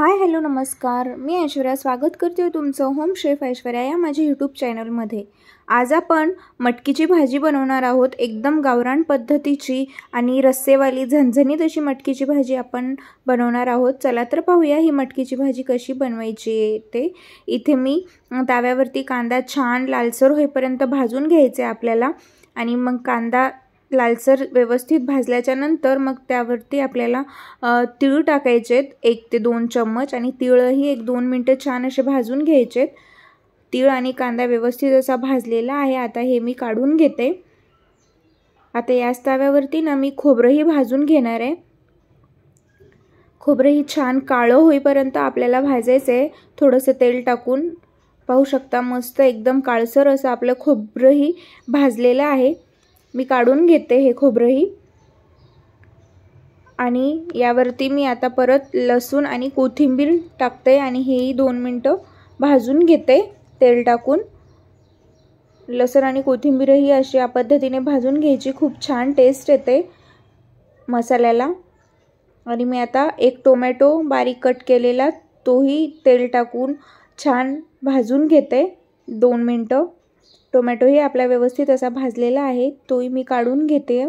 Hi hello नमस्कार, मी ऐश्वर्या स्वागत करते तुमचं होम शेफ ऐश्वर्या या माझ्या यूट्यूब चॅनलमध्ये। आज आपण मटकीची भाजी बनवणार आहोत। एकदम गावरान पद्धतीची आणि रस्सेवाली झणझणीत अशी मटकीची भाजी आपण बनवणार आहोत। चला तर पाहूया ही मटकीची भाजी कशी बनवायची ते। इथे मी तव्यावरती कांदा छान लालसर होईपर्यंत भाजून घ्यायचे आपल्याला आणि मग कांदा लालसर व्यवस्थित भाजल्याच्या नंतर मग त्यावरती आपल्याला तीळ टाकायचे 1 ते 2 चम्मच आणि तीळही 1-2 मिनिटे छान असे भाजून घ्यायचे। तीळ आणि कांदा व्यवस्थित असा भाजलेला आहे। आता हे मी काढून घेते। आता याच तव्यावरती ना मी खोबरंही भाजून घेणार आहे। खोबरंही छान काळं होईपर्यंत आपल्याला भाजायचं आहे। थोडंसं तेल टाकून पाहू शकता मस्त एकदम काळसर असं आपलं खोबरंही भाजलेलं आहे। मी काढून घेते हे खोबरंही आणि यावरती मी आता परत लसूण आणि कोथिंबीर टाकते आणि हेही 2 मिनिटं भाजून घेते तेल टाकून। लसूण आणि कोथिंबीरही अशी या पद्धतीने भाजून घ्यायची, खूप छान टेस्ट येते मसाल्याला। आणि मी आता 1 टोमॅटो बारीक कट केलेला तोही तेल टाकून छान भाजून घेते 2 मिनिटं। टोमॅटोही आपला व्यवस्थित असा भाजलेला आहे, तोही मी काढून घेते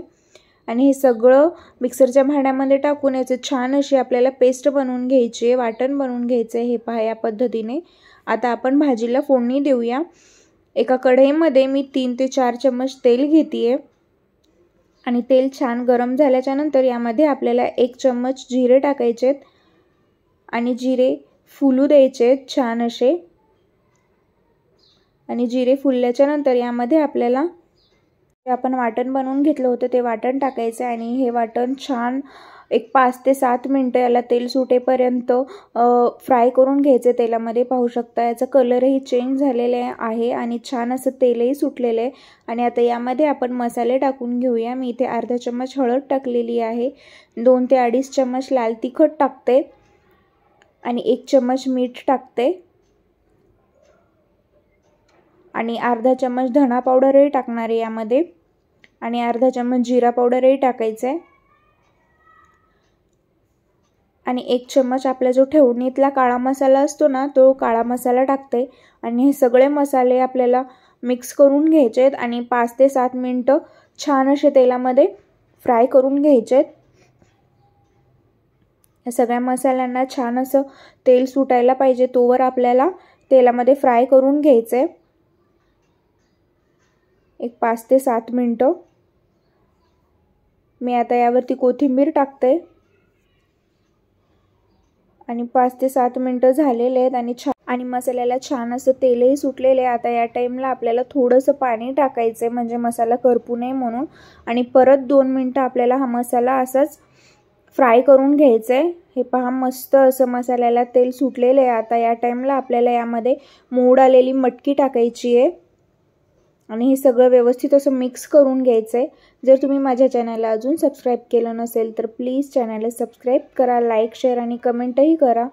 आणि हे सगळं मिक्सरच्या भांड्यामध्ये टाकून याचे छान अशी आपल्याला पेस्ट बनवून घ्यायची आहे, वाटण बनवून घ्यायचं आहे। हे पहा या पद्धतीने। आता आपण भाजीला फोडणी देऊया। एका कढईमध्ये मी 3 ते 4 चम्मच तेल घेतेय आणि तेल छान गरम झाल्याच्या नंतर यामध्ये आपल्याला 1 चम्मच जिरे टाकायचे आणि जिरे फुलू द्यायचे छान असे। आणि जिरे फुलल्याच्या नंतर यामध्ये आपल्याला आपण वाटण बनवून घेतलं होतं ते वाटण टाकायचं आणि हे वाटण छान 5 ते 7 मिनिटं याला तेल सुटेपर्यंत फ्राय करून घ्यायचे तेलामध्ये। पाहू शकता याचा कलरही चेंज झालेला आहे आणि छान असं तेलही सुटलेलं आहे। आणि आता यामध्ये आपण मसाले टाकून घेऊया। मी इथे अर्धा चम्मच हळद टाकलेली आहे, 2 ते 2.5 चम्मच लाल तिखट टाकते आणि 1 चम्मच मीठ टाकते आणि अर्धा चम्मच धना पावडरही टाकणार आहे यामध्ये आणि अर्धा चम्मच जिरा पावडरही टाकायचं आहे आणि 1 चम्मच आपला जो ठेवणीतला काळा मसाला असतो ना तो काळा मसाला टाकते आणि हे सगळे मसाले आपल्याला मिक्स करून घ्यायचे आहेत आणि 5 ते 7 मिनिटं छान असे तेलामध्ये फ्राय करून घ्यायचे आहेत। या सगळ्या मसाल्यांना छान असं तेल सुटायला पाहिजे तोवर आपल्याला तेलामध्ये फ्राय करून घ्यायचं आहे 5 ते 7 मिनिटं। मी आता यावरती कोथिंबीर टाकते आणि 5 ते 7 मिनिटं झालेले आहेत आणि मसाल्याला छान असं तेलही सुटलेले आहे। आता या टाइमला आपल्याला थोडंसं पाणी टाकायचं आहे म्हणजे मसाला करपू नये म्हणून आणि परत 2 मिनिटं आपल्याला हा मसाला असाच फ्राय करून घ्यायचा आहे। हे पहा मस्त असं मसाल्याला तेल सुटलेलं आहे। आता या टाइमला आपल्याला यामध्ये मोड आलेली मटकी टाकायची आहे आणि हे सगळं व्यवस्थित असं मिक्स करून घ्यायचं आहे। जर तुम्ही माझ्या चॅनलला अजून सबस्क्राईब केलं नसेल तर प्लीज चॅनलला सबस्क्राईब करा, लाईक शेअर आणि कमेंटही करा।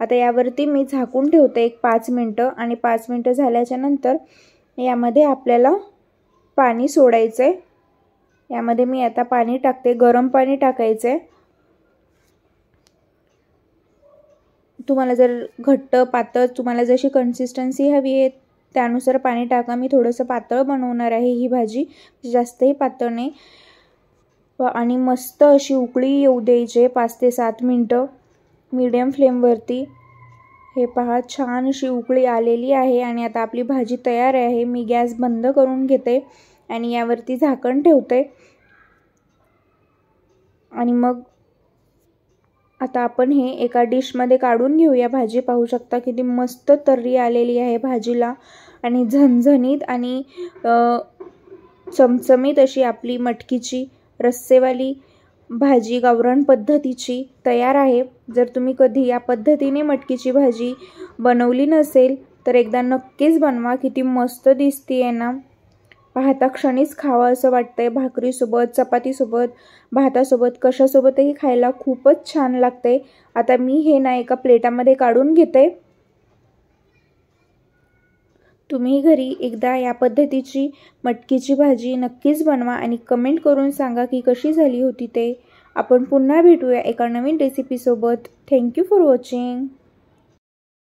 आता यावरती मी झाकून ठेवते 5 मिनिटं आणि 5 मिनिटं झाल्याच्या नंतर यामध्ये आपल्याला पाणी सोडायचं आहे। यामध्ये मी आता पाणी टाकते, गरम पाणी टाकायचं आहे। तुम्हाला जर घट्ट पातळ तुम्हाला जशी कन्सिस्टन्सी हवी आहे त्यानुसार पाणी टाका। मी थोडंसं पातळ बनवणार आहे ही भाजी, जास्तही पातळ नाही। आणि मस्त अशी उकळी येऊ द्यायची 5 ते 7 मिनिटं मीडियम फ्लेमवरती। हे पहा छान अशी उकळी आलेली आहे आणि आता आपली भाजी तयार आहे। मी गॅस बंद करून घेते आणि यावरती झाकण ठेवते आणि मग आता आपण हे एका डिशमध्ये काढून घेऊया भाजी। पाहू शकता किती मस्त तर्री आलेली आहे भाजीला आणि झणझणीत आणि चमचमीत अशी आपली मटकीची रस्सेवाली भाजी गावरान पद्धतीची तयार आहे। जर तुम्ही कधी या पद्धतीने मटकीची भाजी बनवली नसेल तर एकदा नक्कीच बनवा। किती मस्त दिसतीये ना, पाहता क्षणीच खावं असं वाटतंय। भाकरीसोबत, चपातीसोबत, भातासोबत, कशासोबतही खायला खूपच छान लागते। आता मी हे ना एका प्लेटामध्ये काढून घेते। तुम्ही घरी एकदा या पद्धतीची मटकीची भाजी नक्कीच बनवा आणि कमेंट करून सांगा की कशी झाली होती ते। आपण पुन्हा भेटूया एका नवीन रेसिपीसोबत. Thank you for watching.